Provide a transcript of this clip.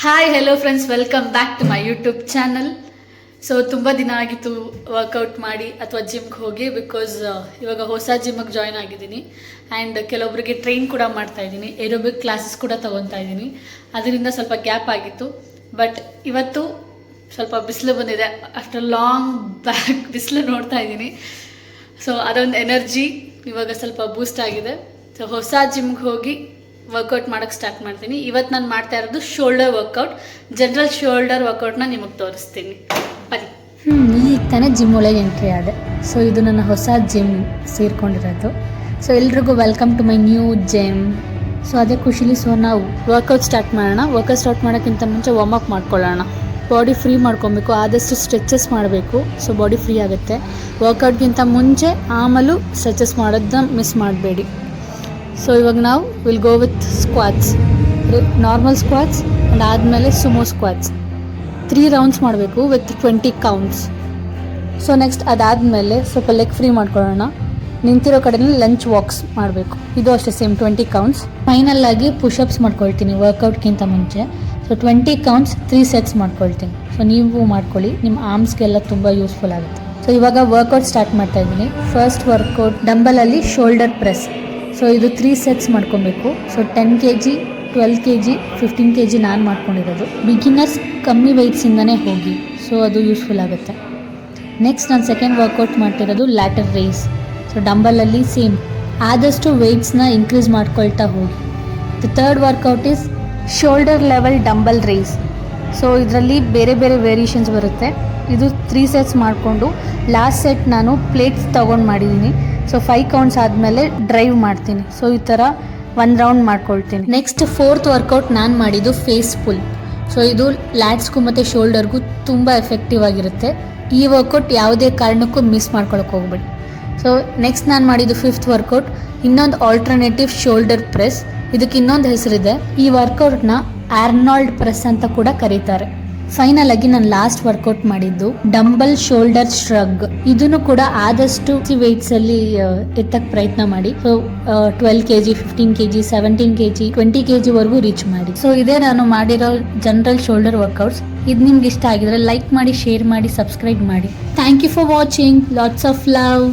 Hi hello friends, welcome back to my YouTube channel. So ತುಂಬ ದಿನ ಆಗಿತ್ತು workout ಮಾಡಿ ಅಥವಾ ಜಿಮ್ಗೆ ಹೋಗಿ. ಬಿಕಾಸ್ ಇವಾಗ ಹೊಸ ಜಿಮ್ಗೆ ಜಾಯ್ನ್ ಆಗಿದ್ದೀನಿ ಆ್ಯಂಡ್ ಕೆಲವೊಬ್ಬರಿಗೆ ಟ್ರೈನ್ ಕೂಡ ಮಾಡ್ತಾ ಇದ್ದೀನಿ, ಏರೋಬಿಕ್ ಕ್ಲಾಸಸ್ ಕೂಡ ತೊಗೊತಾ ಇದ್ದೀನಿ. ಅದರಿಂದ ಸ್ವಲ್ಪ ಗ್ಯಾಪ್ ಆಗಿತ್ತು. ಬಟ್ ಇವತ್ತು ಸ್ವಲ್ಪ ಬಿಸಿಲು ಬಂದಿದೆ. ಆಫ್ಟರ್ ಲಾಂಗ್ ಬ್ಯಾಕ್ ಬಿಸಿಲು ನೋಡ್ತಾ ಇದ್ದೀನಿ. ಸೊ ಅದೊಂದು ಎನರ್ಜಿ ಇವಾಗ ಸ್ವಲ್ಪ ಬೂಸ್ಟ್ ಆಗಿದೆ. ಸೊ ಹೊಸ ಜಿಮ್ಗೆ ಹೋಗಿ ವರ್ಕೌಟ್ ಮಾಡೋಕ್ಕೆ ಸ್ಟಾರ್ಟ್ ಮಾಡ್ತೀನಿ. ಇವತ್ತು ನಾನು ಮಾಡ್ತಾ ಇರೋದು ಶೋಲ್ಡರ್ ವರ್ಕೌಟ್, ಜನರಲ್ ಶೋಲ್ಡರ್ ವರ್ಕೌಟ್ನ ನಿಮಗೆ ತೋರಿಸ್ತೀನಿ ಬನ್ನಿ. ಈಗ ತಾನೇ ಜಿಮ್ ಒಳಗೆ ಎಂಟ್ರಿ ಆದೆ. ಸೊ ಇದು ನನ್ನ ಹೊಸ ಜಿಮ್ ಸೇರ್ಕೊಂಡಿರೋದು. ಸೊ ಎಲ್ರಿಗೂ welcome to my new gym. So ಅದೇ ಖುಷಿಲಿ ನಾವು ವರ್ಕೌಟ್ ಸ್ಟಾರ್ಟ್ ಮಾಡೋಣ. ವರ್ಕೌಟ್ ಸ್ಟಾರ್ಟ್ ಮಾಡೋಕ್ಕಿಂತ ಮುಂಚೆ ವಾರ್ಮ್ ಅಪ್ ಮಾಡ್ಕೊಳ್ಳೋಣ. ಬಾಡಿ ಫ್ರೀ ಮಾಡ್ಕೊಬೇಕು, ಆದಷ್ಟು ಸ್ಟ್ರೆಚಸ್ ಮಾಡಬೇಕು. ಸೊ ಬಾಡಿ ಫ್ರೀ ಆಗುತ್ತೆ. ವರ್ಕೌಟ್ಗಿಂತ ಮುಂಚೆ ಆಮೇಲೂ ಸ್ಟ್ರೆಚಸ್ ಮಾಡೋದನ್ನ ಮಿಸ್ ಮಾಡಬೇಡಿ. ಸೊ ಇವಾಗ ನಾವು will go with squats, normal squats and ಆದಮೇಲೆ ಸುಮೋ ಸ್ಕ್ವಾಟ್ಸ್. 3 ರೌಂಡ್ಸ್ ಮಾಡಬೇಕು ವಿತ್ 20 ಕೌಂಟ್ಸ್. ಸೊ ನೆಕ್ಸ್ಟ್ ಅದಾದಮೇಲೆ ಸ್ವಲ್ಪ ಲೆಗ್ ಫ್ರೀ ಮಾಡ್ಕೊಳ್ಳೋಣ. ನಿಂತಿರೋ ಕಡೆಯಲ್ಲಿ ಲಂಚ್ ವಾಕ್ಸ್ ಮಾಡಬೇಕು. ಇದು ಅಷ್ಟೇ ಸೇಮ್ 20 ಕೌಂಟ್ಸ್. ಫೈನಲ್ ಆಗಿ ಪುಷಪ್ಸ್ ಮಾಡ್ಕೊಳ್ತೀನಿ ವರ್ಕೌಟ್ಗಿಂತ ಮುಂಚೆ. ಸೊ 20 ಕೌಂಟ್ಸ್ 3 ಸೆಟ್ಸ್ ಮಾಡ್ಕೊಳ್ತೀನಿ. ಸೊ ನೀವು ಮಾಡ್ಕೊಳ್ಳಿ, ನಿಮ್ಮ ಆರ್ಮ್ಸ್ಗೆಲ್ಲ ತುಂಬ ಯೂಸ್ಫುಲ್ ಆಗುತ್ತೆ. ಸೊ ಇವಾಗ ವರ್ಕೌಟ್ ಸ್ಟಾರ್ಟ್ ಮಾಡ್ತಾ ಇದ್ದೀನಿ. ಫಸ್ಟ್ ವರ್ಕೌಟ್ ಡಂಬಲಲ್ಲಿ ಶೋಲ್ಡರ್ ಪ್ರೆಸ್. ಸೊ ಇದು 3 ಸೆಟ್ಸ್ ಮಾಡ್ಕೊಬೇಕು. ಸೊ 10 kg, 12 kg, 15 kg ನಾನು ಮಾಡ್ಕೊಂಡಿರೋದು. ಬಿಗಿನರ್ಸ್ ಕಮ್ಮಿ ವೆಯ್ಟ್ಸಿಂದನೇ ಹೋಗಿ, ಸೊ ಅದು ಯೂಸ್ಫುಲ್ ಆಗುತ್ತೆ. ನೆಕ್ಸ್ಟ್ ನಾನು ಸೆಕೆಂಡ್ ವರ್ಕೌಟ್ ಮಾಡ್ತಿರೋದು ಲ್ಯಾಟರ್ ರೈಸ್. ಸೊ ಡಂಬಲಲ್ಲಿ ಸೇಮ್ ಆದಷ್ಟು ವೆಯ್ಟ್ಸ್ನ ಇನ್ಕ್ರೀಸ್ ಮಾಡ್ಕೊಳ್ತಾ ಹೋಗಿ. The third workout is shoulder level dumbbell raise. So ಇದರಲ್ಲಿ ಬೇರೆ ಬೇರೆ ವೇರಿಯೇಷನ್ಸ್ ಬರುತ್ತೆ. ಇದು 3 ಸೆಟ್ಸ್ ಮಾಡಿಕೊಂಡು ಲಾಸ್ಟ್ ಸೆಟ್ ನಾನು ಪ್ಲೇಟ್ಸ್ ತೊಗೊಂಡು ಮಾಡಿದ್ದೀನಿ. ಸೊ 5 ಕೌಂಟ್ಸ್ ಆದಮೇಲೆ ಡ್ರೈವ್ ಮಾಡ್ತೀನಿ. ಸೊ ಈ ಥರ 1 ರೌಂಡ್ ಮಾಡ್ಕೊಳ್ತೀನಿ. ನೆಕ್ಸ್ಟ್ ಫೋರ್ತ್ ವರ್ಕೌಟ್ ನಾನು ಮಾಡಿದ್ದು ಫೇಸ್ ಪುಲ್. ಸೊ ಇದು ಲ್ಯಾಟ್ಸ್ಗೂ ಮತ್ತು ಶೋಲ್ಡರ್ಗೂ ತುಂಬ ಎಫೆಕ್ಟಿವ್ ಆಗಿರುತ್ತೆ. ಈ ವರ್ಕೌಟ್ ಯಾವುದೇ ಕಾರಣಕ್ಕೂ ಮಿಸ್ ಮಾಡ್ಕೊಳಕ್ಕೆ ಹೋಗ್ಬೇಡಿ. ಸೊ ನೆಕ್ಸ್ಟ್ ನಾನು ಮಾಡಿದ್ದು ಫಿಫ್ತ್ ವರ್ಕೌಟ್, ಇನ್ನೊಂದು ಆಲ್ಟರ್ನೇಟಿವ್ ಶೋಲ್ಡರ್ ಪ್ರೆಸ್. ಇದಕ್ಕೆ ಇನ್ನೊಂದು ಹೆಸರಿದೆ. ಈ ವರ್ಕೌಟ್ನ ಆರ್ನಾಲ್ಡ್ ಪ್ರೆಸ್ ಅಂತ ಕೂಡ ಕರೀತಾರೆ. ಫೈನಲ್ ಆಗಿ ನಾನು ಲಾಸ್ಟ್ ವರ್ಕೌಟ್ ಮಾಡಿದ್ದು ಡಂಬಲ್ ಶೋಲ್ಡರ್ ಶ್ರಗ್. ಇದನ್ನು ಕೂಡ ಆದಷ್ಟು ವೆಯ್ಟ್ಸ್ ಅಲ್ಲಿ ಎತ್ತಕ್ಕೆ ಪ್ರಯತ್ನ ಮಾಡಿ. So 12 kg, 15 kg, 17 kg, 20 kg ವರೆಗೂ ರೀಚ್ ಮಾಡಿ. ಸೊ ಇದೇ ನಾನು ಮಾಡಿರೋ ಜನರಲ್ ಶೋಲ್ಡರ್ ವರ್ಕೌಟ್ಸ್. ಇದು ನಿಮ್ಗೆ ಇಷ್ಟ ಆಗಿದ್ರೆ ಲೈಕ್ ಮಾಡಿ, ಶೇರ್ ಮಾಡಿ, ಸಬ್ಸ್ಕ್ರೈಬ್ ಮಾಡಿ. Thank you for watching. Lots of love.